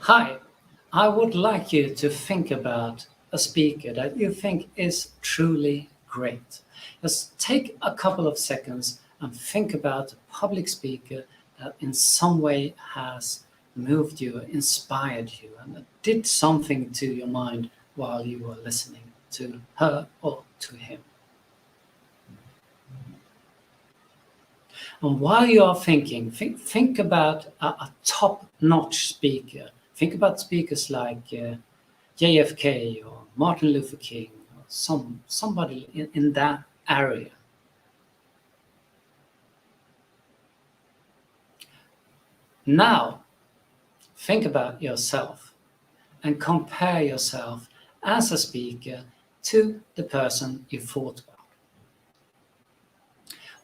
Hi, I would like you to think about a speaker that you think is truly great. Just take a couple of seconds and think about a public speaker that in some way has moved you, inspired you, and that did something to your mind while you were listening to her or to him. And while you are thinking, think about a top-notch speaker. Think about speakers like JFK or Martin Luther King or somebody in that area. Now, think about yourself and compare yourself as a speaker to the person you thought about.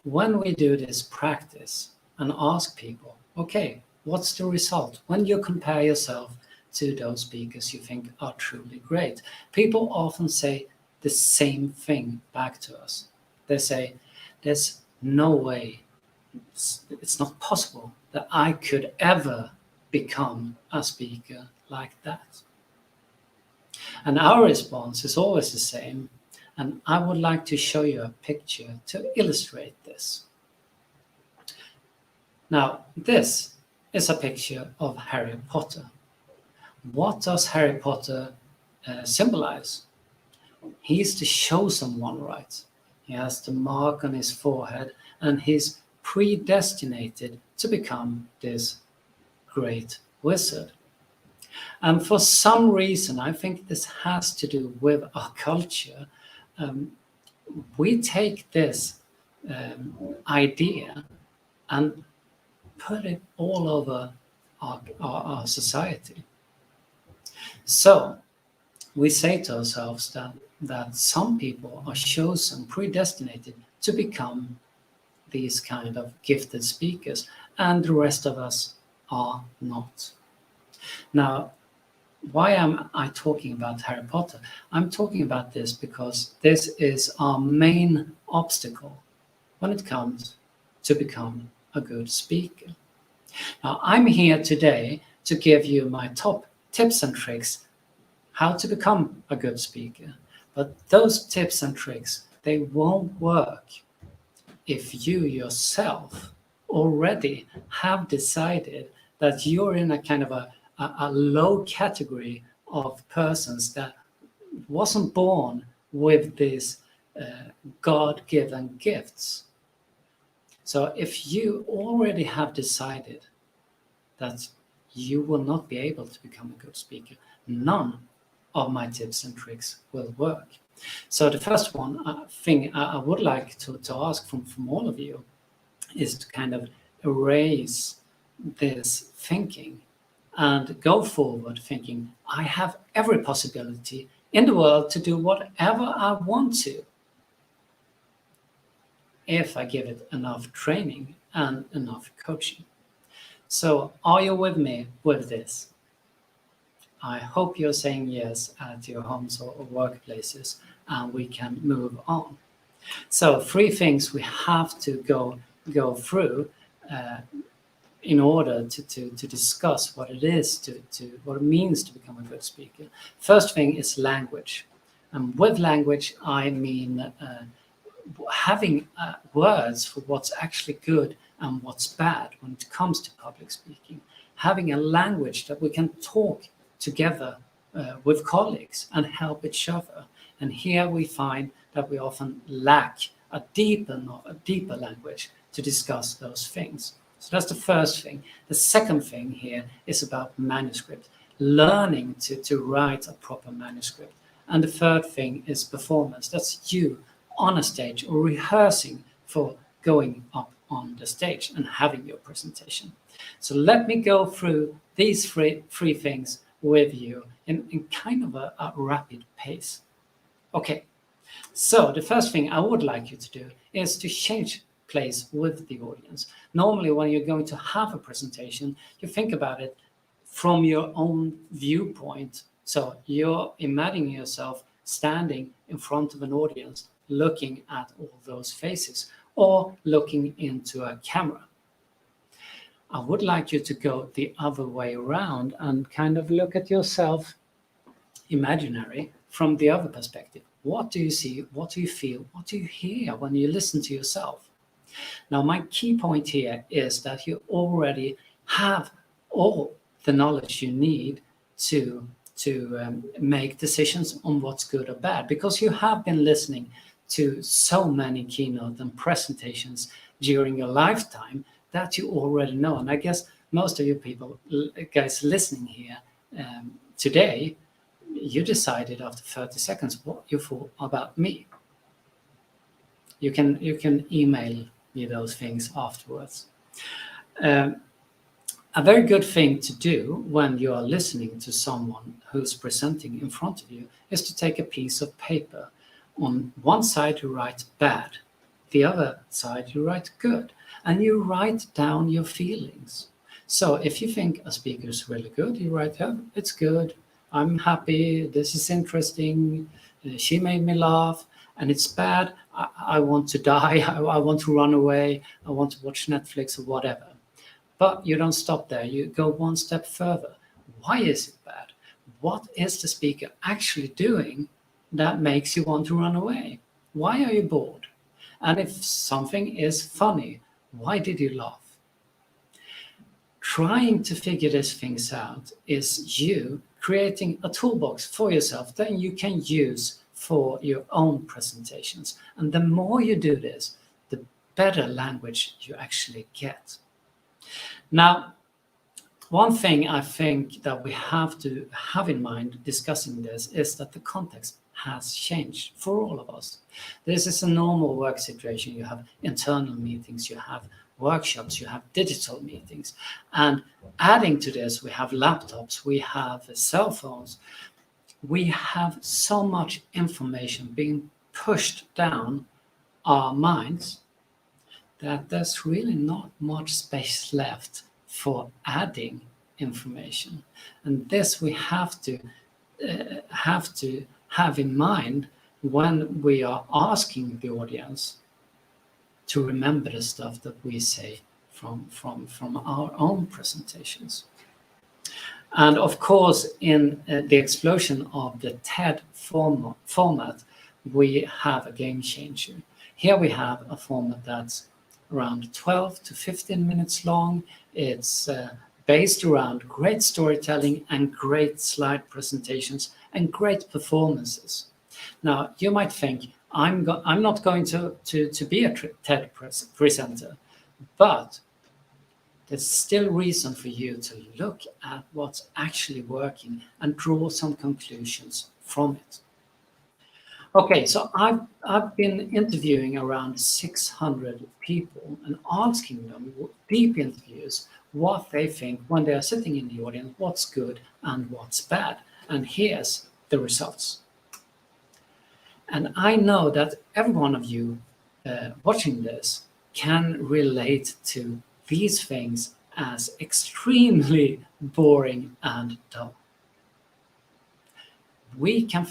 When we do this practice and ask people, okay, what's the result? When you compare yourself to those speakers you think are truly great, people often say the same thing back to us. They say, there's no way, it's not possible that I could ever become a speaker like that. And our response is always the same. And I would like to show you a picture to illustrate this. Now, this is a picture of Harry Potter. What does Harry Potter symbolize? He's the chosen one, right? He has the mark on his forehead and he's predestinated to become this great wizard. And for some reason, I think this has to do with our culture. We take this idea and put it all over our society. So we say to ourselves that some people are chosen, predestinated to become these kind of gifted speakers, and the rest of us are not. Now, why am I talking about Harry Potter? I'm talking about this because this is our main obstacle when it comes to become a good speaker. Now, I'm here today to give you my top tips and tricks how to become a good speaker. But those tips and tricks, they won't work if you yourself already have decided that you're in a kind of a low category of persons that wasn't born with these God-given gifts. So if you already have decided that you will not be able to become a good speaker, none of my tips and tricks will work. So the first thing I would like to ask from all of you is to kind of erase this thinking and go forward thinking, I have every possibility in the world to do whatever I want to if I give it enough training and enough coaching. So are you with me with this? I hope you're saying yes at your homes or workplaces, and we can move on. So 3 things we have to go through in order to discuss what it is what it means to become a good speaker. First thing is language. And with language, I mean having words for what's actually good and what's bad when it comes to public speaking. Having a language that we can talk together with colleagues and help each other. And here we find that we often lack a deeper language to discuss those things. So that's the first thing. The second thing here is about manuscript, learning to write a proper manuscript. And the third thing is performance. That's you on a stage or rehearsing for going up on the stage and having your presentation. So let me go through these three things with you in kind of a rapid pace. Okay, so the first thing I would like you to do is to change place with the audience. Normally, when you're going to have a presentation, you think about it from your own viewpoint. So you're imagining yourself standing in front of an audience, looking at all those faces, or looking into a camera. I would like you to go the other way around and kind of look at yourself imaginary from the other perspective. What do you see? What do you feel? What do you hear when you listen to yourself? Now, my key point here is that you already have all the knowledge you need to make decisions on what's good or bad, because you have been listening to so many keynote and presentations during your lifetime that you already know. And I guess most of you people, guys listening here today, you decided after 30 seconds what you thought about me. You can email me those things afterwards. A very good thing to do when you are listening to someone who's presenting in front of you is to take a piece of paper. On one side you write bad, the other side you write good, and you write down your feelings. So if you think a speaker is really good, you write, oh, it's good, I'm happy, this is interesting, she made me laugh. And it's bad, I want to die, I want to run away, I want to watch Netflix or whatever. But you don't stop there, you go one step further. Why is it bad? What is the speaker actually doing that makes you want to run away? Why are you bored? And if something is funny, why did you laugh? Trying to figure these things out is you creating a toolbox for yourself that you can use for your own presentations. And the more you do this, the better language you actually get. Now, one thing I think that we have to have in mind discussing this is that the context has changed for all of us. This is a normal work situation. You have internal meetings, you have workshops, you have digital meetings. And adding to this, we have laptops, we have cell phones. We have so much information being pushed down our minds that there's really not much space left for adding information. And this we have to have in mind when we are asking the audience to remember the stuff that we say from our own presentations. And of course, in the explosion of the TED format, we have a game changer. Here we have a format that's around 12 to 15 minutes long. It's based around great storytelling and great slide presentations and great performances. Now, you might think, I'm not going to be a TED presenter, but there's still reason for you to look at what's actually working and draw some conclusions from it. Okay, so I've been interviewing around 600 people and asking them deep interviews what they think when they are sitting in the audience, what's good and what's bad. And here's the results. And I know that every one of you watching this can relate to these things as extremely boring and dull. We can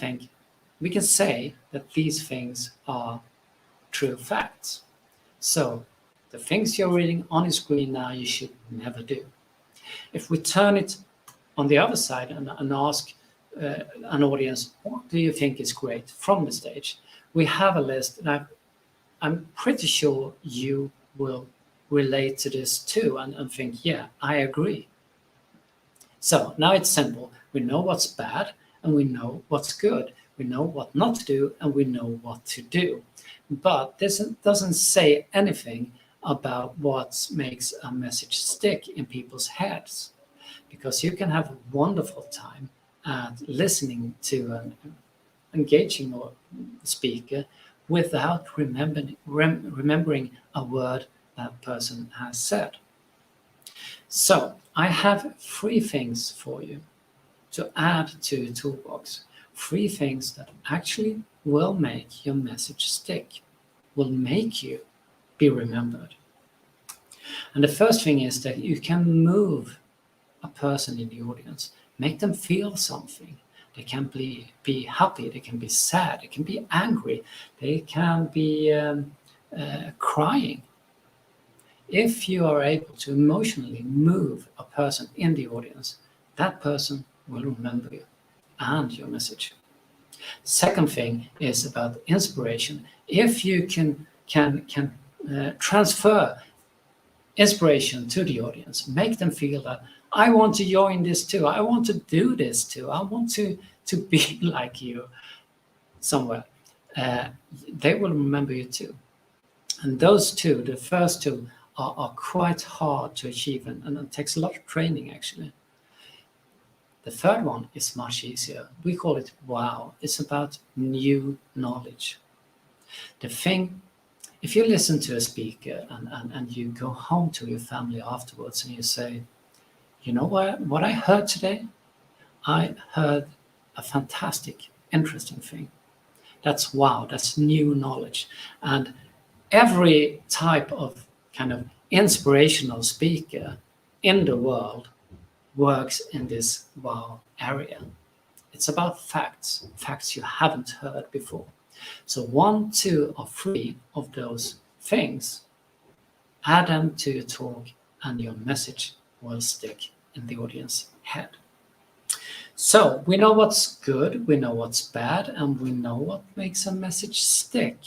say that these things are true facts. So the things you're reading on your screen now, you should never do. If we turn it on the other side and ask an audience, what do you think is great from the stage? We have a list, and I'm pretty sure you will relate to this too and think, yeah, I agree. So now it's simple. We know what's bad and we know what's good. We know what not to do and we know what to do. But this doesn't say anything about what makes a message stick in people's heads, because you can have a wonderful time at listening to an engaging speaker without remembering a word that person has said. So I have 3 things for you to add to your toolbox. 3 things that actually will make your message stick, will make you be remembered. And the first thing is that you can move a person in the audience, make them feel something. They can be happy, they can be sad, they can be angry, they can be crying. If you are able to emotionally move a person in the audience, that person will remember you and your message. Second thing is about inspiration. If you can transfer inspiration to the audience, make them feel that I want to join this too, I want to do this too, I want to be like you somewhere, they will remember you too. And those two, the first two, are quite hard to achieve, and it takes a lot of training actually. The third one is much easier. We call it wow. It's about new knowledge. The thing, if you listen to a speaker and you go home to your family afterwards and you say, you know what I heard today? I heard a fantastic, interesting thing. That's wow, that's new knowledge. And every type of kind of inspirational speaker in the world works in this wow area. It's about facts you haven't heard before. So 1, 2, or 3 of those things, add them to your talk and your message will stick in the audience head. So we know what's good, we know what's bad, and we know what makes a message stick.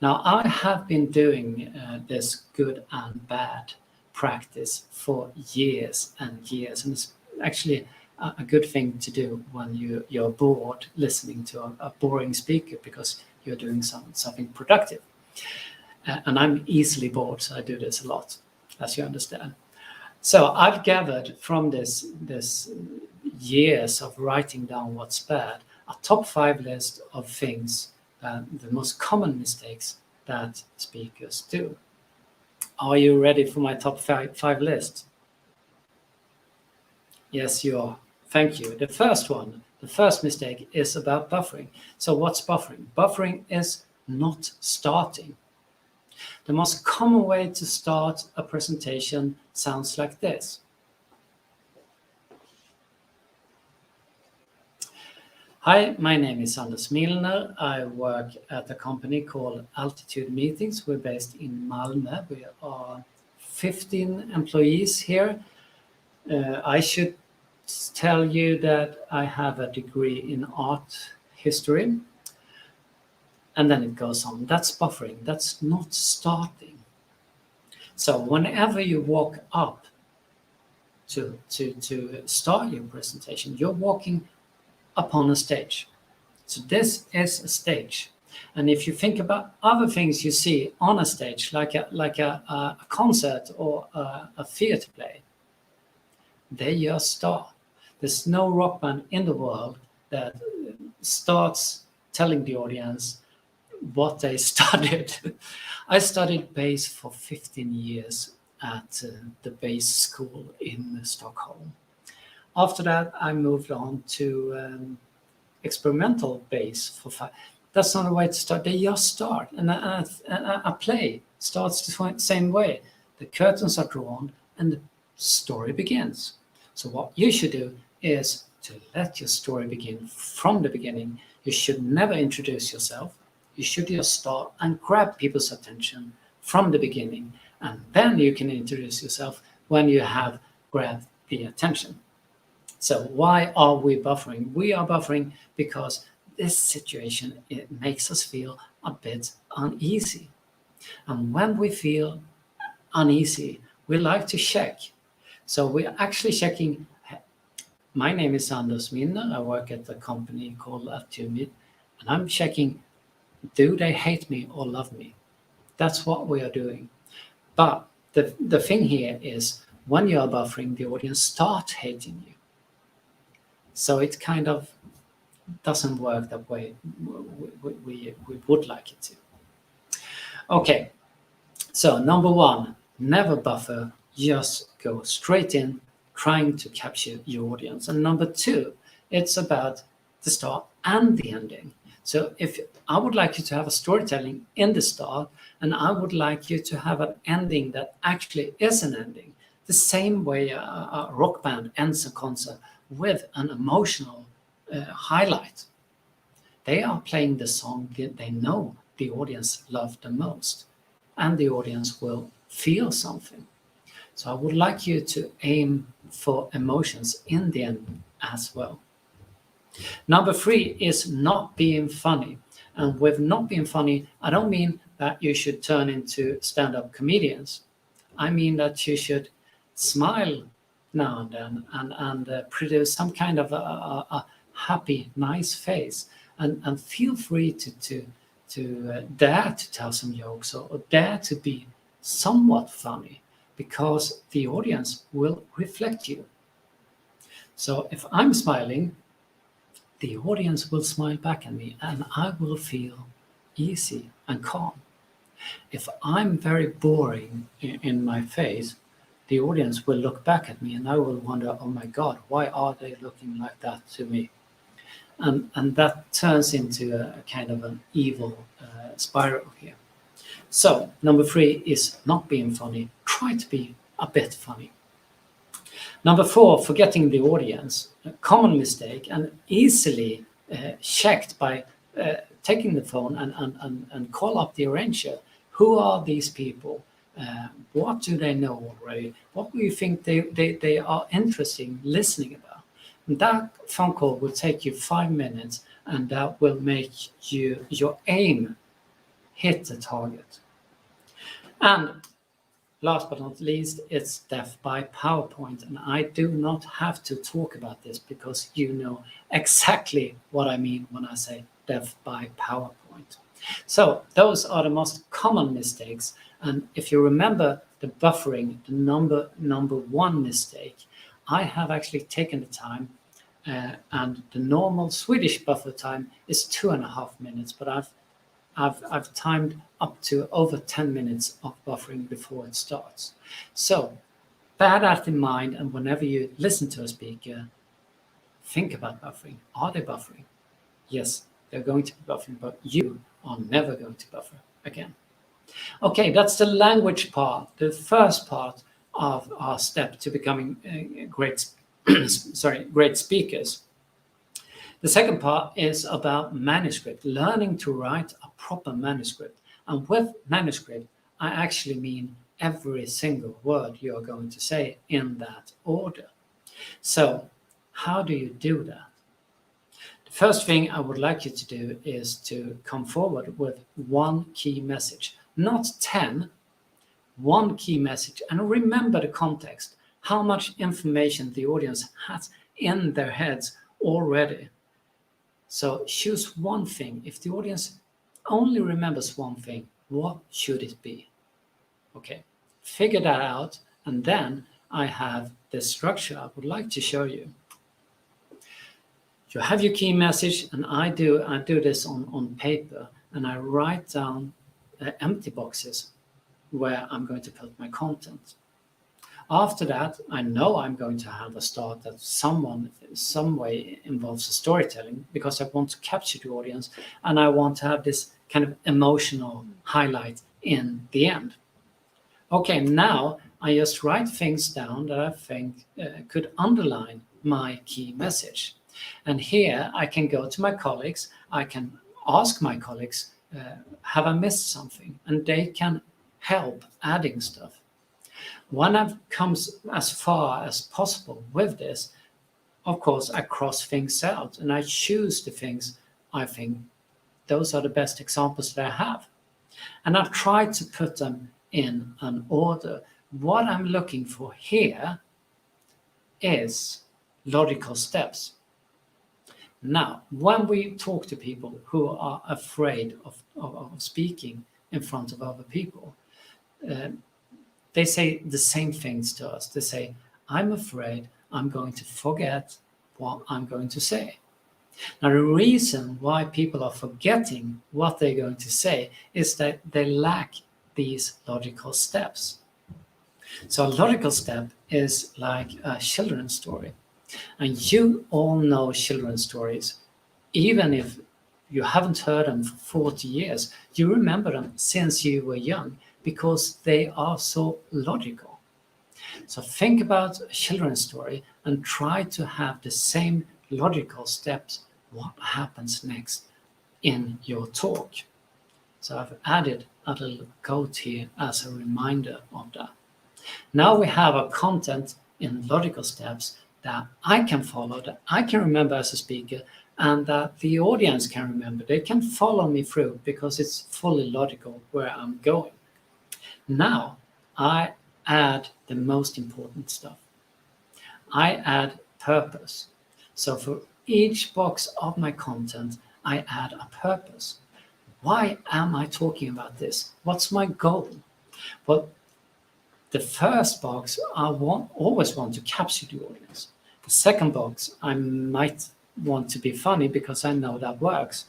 Now, I have been doing this good and bad practice for years and years, and it's actually a good thing to do when you're bored listening to a boring speaker because you're doing something productive. And I'm easily bored, so I do this a lot, as you understand. So I've gathered from this years of writing down what's bad, a top 5 list of things, the most common mistakes that speakers do. Are you ready for my top 5 list? Yes, you are. Thank you. The first mistake is about buffering. So what's buffering? Buffering is not starting. The most common way to start a presentation sounds like this. Hi, my name is Anders Milner. I work at a company called Altitude Meetings. We're based in Malmö. We are 15 employees here. I should tell you that I have a degree in art history. And then it goes on. That's buffering. That's not starting. So whenever you walk up to start your presentation, you're walking upon a stage. So this is a stage. And if you think about other things you see on a stage, like a concert or a theater play, they just start. There's no rock band in the world that starts telling the audience what they studied. I studied bass for 15 years at the bass school in Stockholm. After that, I moved on to experimental bass for 5. That's not a way to start. They just start. And a play starts the same way. The curtains are drawn and the story begins. So what you should do is to let your story begin from the beginning. You should never introduce yourself. You should just start and grab people's attention from the beginning. And then you can introduce yourself when you have grabbed the attention. So why are we buffering? We are buffering because this situation, it makes us feel a bit uneasy. And when we feel uneasy, we like to check. So we're actually checking. My name is Anders Milner. I work at a company called Altitude, and I'm checking, do they hate me or love me? That's what we are doing. But the thing here is when you are buffering, the audience start hating you. So it kind of doesn't work that way we would like it to. Okay, so number 1, never buffer, just go straight in, trying to capture your audience. And number 2, it's about the start and the ending. So if I would like you to have a storytelling in the start, and I would like you to have an ending that actually is an ending, the same way a rock band ends a concert with an emotional highlight. They are playing the song they know the audience loved the most, and the audience will feel something. So I would like you to aim for emotions in the end as well. Number 3 is not being funny. And with not being funny, I don't mean that you should turn into stand-up comedians. I mean that you should smile now and then and produce some kind of a happy, nice face. And feel free to dare to tell some jokes or dare to be somewhat funny, because the audience will reflect you. So if I'm smiling, the audience will smile back at me and I will feel easy and calm. If I'm very boring in my face, the audience will look back at me and I will wonder, oh my God, why are they looking like that to me? And that turns into a kind of an evil spiral here. So number 3 is not being funny. Try to be a bit funny. Number 4, forgetting the audience. A common mistake and easily checked by taking the phone and call up the arranger. Who are these people? What do they know already? What do you think they are interested in listening about? And that phone call will take you 5 minutes, and that will make your aim hit the target. And last but not least, it's death by PowerPoint. And I do not have to talk about this because you know exactly what I mean when I say death by PowerPoint. So those are the most common mistakes. And if you remember the buffering, the number 1 mistake, I have actually taken the time, and the normal Swedish buffer time is 2.5 minutes, but I've timed up to over 10 minutes of buffering before it starts. So bear that in mind, and whenever you listen to a speaker, think about buffering. Are they buffering? Yes, they're going to be buffering, but you are never going to buffer again. Okay, that's the language part, the first part of our step to becoming great speakers. The second part is about manuscript, learning to write a proper manuscript. And with manuscript, I actually mean every single word you're going to say in that order. So how do you do that? The first thing I would like you to do is to come forward with 1 key message, not 10, 1 key message, and remember the context, how much information the audience has in their heads already. So choose 1 thing. If the audience only remembers 1 thing, what should it be? Okay, figure that out, and then I have the structure I would like to show you. You have your key message, and I do this on paper, and I write down empty boxes where I'm going to put my content. After that, I know I'm going to have a start that some way involves storytelling, because I want to capture the audience and I want to have this kind of emotional highlight in the end. Okay, now I just write things down that I think could underline my key message. And here I can go to my colleagues, I can ask my colleagues, have I missed something? And they can help adding stuff. When I've come as far as possible with this, of course, I cross things out and I choose the things I think those are the best examples that I have. And I've tried to put them in an order. What I'm looking for here is logical steps. Now, when we talk to people who are afraid of speaking in front of other people, they say the same things to us. They say, I'm afraid I'm going to forget what I'm going to say. Now, the reason why people are forgetting what they're going to say is that they lack these logical steps. So a logical step is like a children's story. And you all know children's stories. Even if you haven't heard them for 40 years, you remember them since you were young because they are so logical. So think about a children's story and try to have the same logical steps. What happens next in your talk? So I've added a little code here as a reminder of that. Now we have a content in logical steps that I can follow, that I can remember as a speaker, and that the audience can remember. They can follow me through because it's fully logical where I'm going. Now I add the most important stuff. I add purpose. So for each box of my content, I add a purpose. Why am I talking about this? What's my goal? Well, the first box, I always want to capture the audience. The second box, I might want to be funny because I know that works.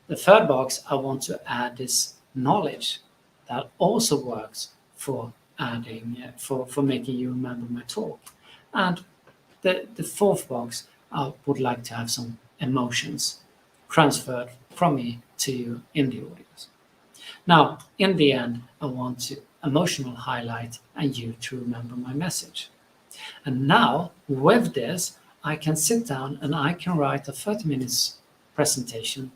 The third box, I want to add this knowledge that also works for adding, for making you remember my talk. And the fourth box, I would like to have some emotions transferred from me to you in the audience. Now, in the end, I want to emotional highlight and you to remember my message. And now, with this, I can sit down and I can write a 30 minutes presentation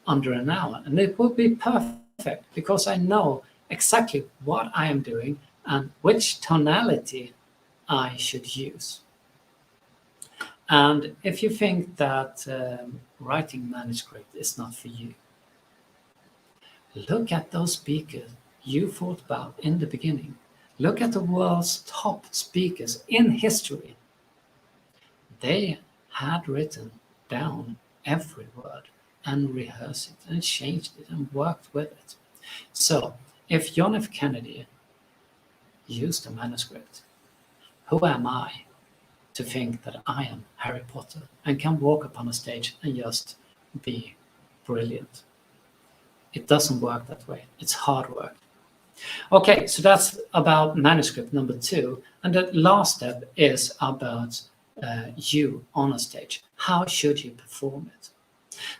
under an hour. And it will be perfect because I know exactly what I am doing and which tonality I should use. And if you think that writing manuscript is not for you, look at those speakers you thought about in the beginning. Look at the world's top speakers in history. They had written down every word and rehearsed it and changed it and worked with it. So if John F. Kennedy used a manuscript, who am I to think that I am Harry Potter and can walk upon a stage and just be brilliant? It doesn't work that way. It's hard work. Okay, so that's about manuscript number 2. And the last step is about you on a stage. How should you perform it?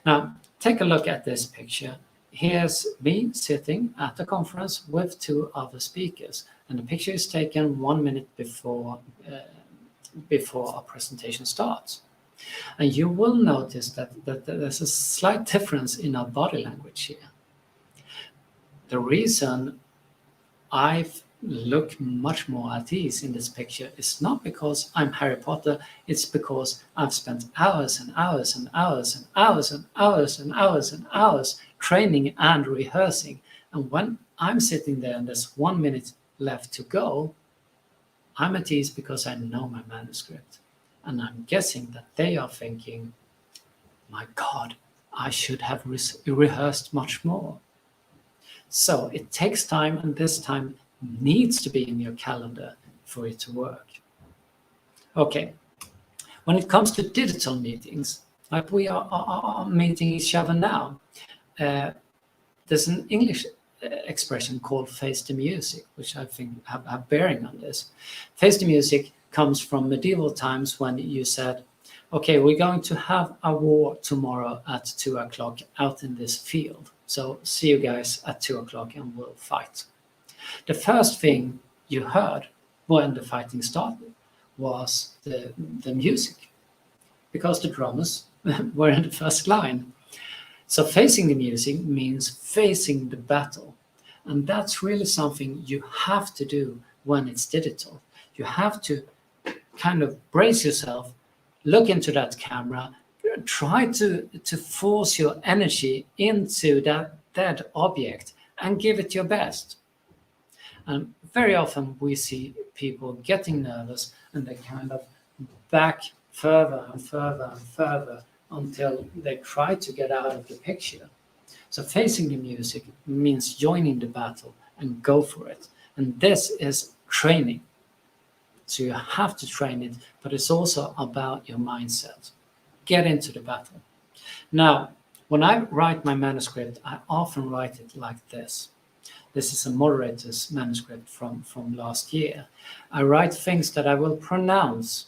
Now, take a look at this picture. Here's me sitting at a conference with 2 other speakers. And the picture is taken 1 minute before our presentation starts. And you will notice that there's a slight difference in our body language here. The reason I look much more at ease in this picture is not because I'm Harry Potter, it's because I've spent hours and hours and hours and hours and hours and hours and hours training and rehearsing. And when I'm sitting there and there's 1 minute left to go, I'm at ease because I know my manuscript. And I'm guessing that they are thinking, my God, I should have rehearsed much more. So it takes time, and this time needs to be in your calendar for it to work. Okay, when it comes to digital meetings, like we are meeting each other now, there's an English expression called face the music, which I think have bearing on this. Face the music comes from medieval times when you said, okay, we're going to have a war tomorrow at 2 o'clock out in this field. So see you guys at 2 o'clock and we'll fight. The first thing you heard when the fighting started was the music, because the drummers were in the first line. So facing the music means facing the battle. And that's really something you have to do when it's digital. You have to kind of brace yourself, look into that camera, try to force your energy into that object and give it your best. And very often we see people getting nervous and they kind of back further and further and further until they try to get out of the picture. So facing the music means joining the battle and go for it. And this is training. So you have to train it, but it's also about your mindset. Get into the battle. Now, when I write my manuscript, I often write it like this. This is a moderator's manuscript from last year. I write things that I will pronounce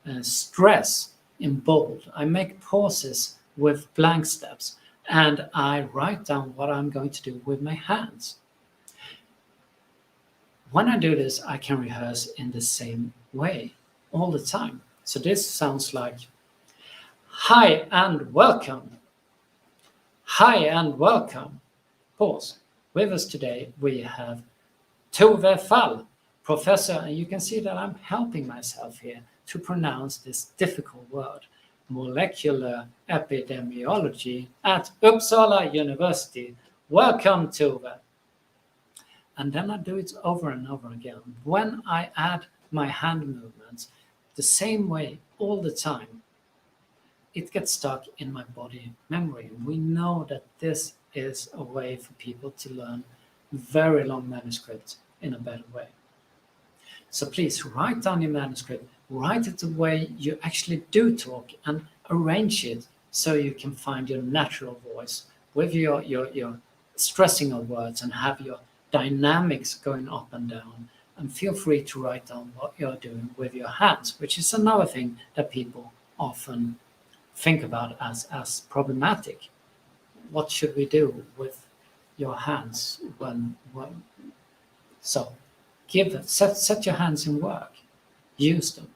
and stress in bold. I make pauses with blank steps, and I write down what I'm going to do with my hands. When I do this, I can rehearse in the same way all the time. So this sounds like, hi and welcome. Hi and welcome. Pause. With us today, we have Tove Fall, professor, and you can see that I'm helping myself here to pronounce this difficult word, molecular epidemiology at Uppsala University. Welcome, Tove. And then I do it over and over again. When I add my hand movements the same way all the time, it gets stuck in my body memory. And we know that this is a way for people to learn very long manuscripts in a better way. So please write down your manuscript, write it the way you actually do talk, and arrange it so you can find your natural voice with your stressing of words and have your dynamics going up and down. And feel free to write down what you're doing with your hands, which is another thing that people often think about as problematic. What should we do with your hands when so set your hands in work, use them.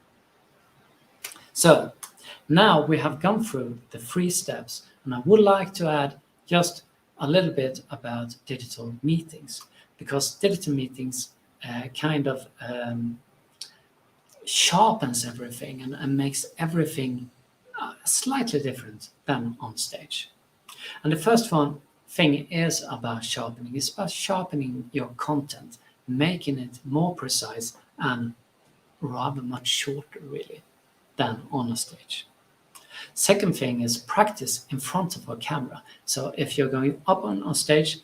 So now we have gone through the 3 steps, and I would like to add just a little bit about digital meetings, because digital meetings kind of sharpens everything and makes everything slightly different than on stage. And the first thing is about sharpening. It's about sharpening your content, making it more precise and rather much shorter, really, than on a stage. Second thing is practice in front of a camera. So if you're going up on a stage,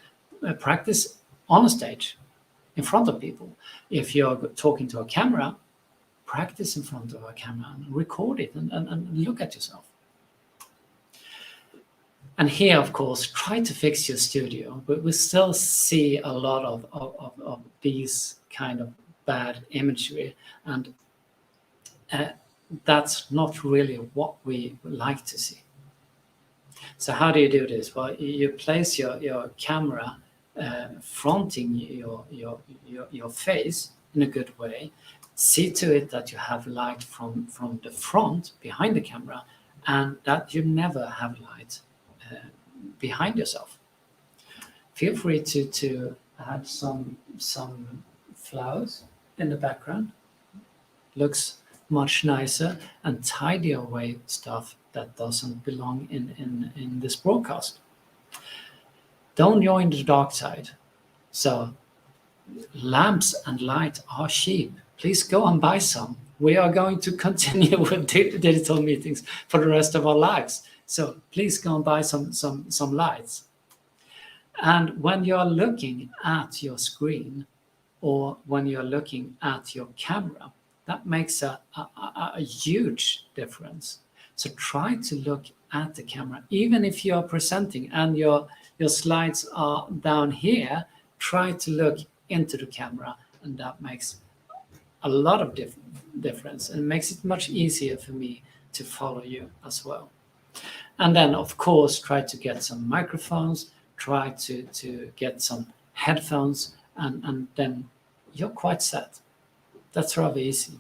practice on a stage in front of people. If you're talking to a camera, practice in front of a camera and record it and look at yourself. And here, of course, try to fix your studio, but we still see a lot of these kind of bad imagery, and that's not really what we like to see. So how do you do this? Well, you place your camera fronting your face in a good way. See to it that you have light from the front behind the camera, and that you never have light behind yourself. Feel free to add some flowers in the background. Looks much nicer, and tidy away stuff that doesn't belong in this broadcast. Don't join the dark side. So lamps and light are cheap. Please go and buy some. We are going to continue with digital meetings for the rest of our lives. So please go and buy some lights. And when you're looking at your screen or when you're looking at your camera, that makes a huge difference. So try to look at the camera. Even if you're presenting and your slides are down here, try to look into the camera, and that makes a lot of difference, and makes it much easier for me to follow you as well. And then, of course, try to get some microphones, try to get some headphones, and then you're quite set. That's rather easy.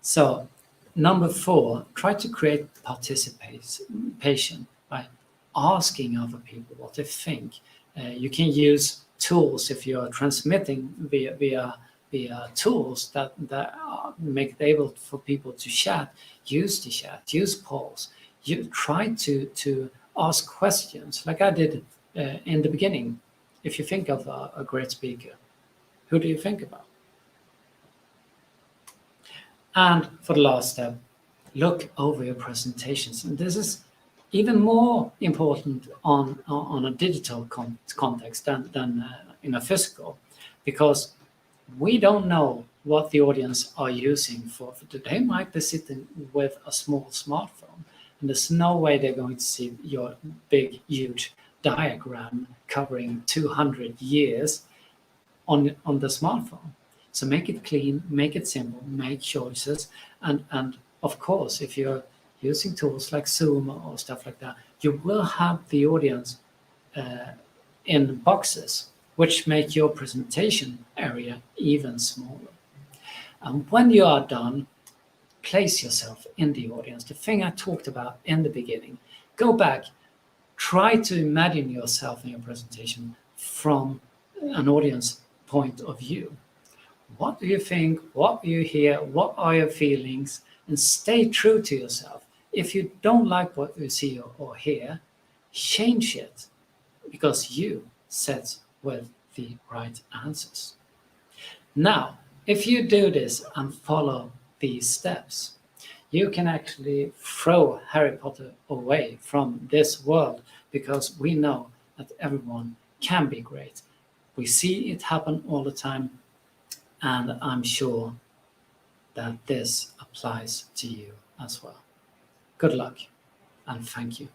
So, number 4, try to create participation by asking other people what they think. You can use tools if you're transmitting via tools that make it able for people to chat. Use the chat, use polls. You try to ask questions like I did in the beginning. If you think of a great speaker, who do you think about? And for the last step, look over your presentations. And this is even more important on a digital context than in a physical, because we don't know what the audience are using for. They might be sitting with a small smartphone, and there's no way they're going to see your big, huge diagram covering 200 years on the smartphone. So make it clean, make it simple, make choices, and of course, if you're using tools like Zoom or stuff like that, you will have the audience in boxes, which make your presentation area even smaller. And when you are done, place yourself in the audience. The thing I talked about in the beginning. Go back, Try to imagine yourself in your presentation from an audience point of view. What do you think? What do you hear? What are your feelings? And stay true to yourself. If you don't like what you see or hear, change it, because you set with the right answers. Now, if you do this and follow these steps, you can actually throw Harry Potter away from this world, because we know that everyone can be great. We see it happen all the time, and I'm sure that this applies to you as well. Good luck and thank you.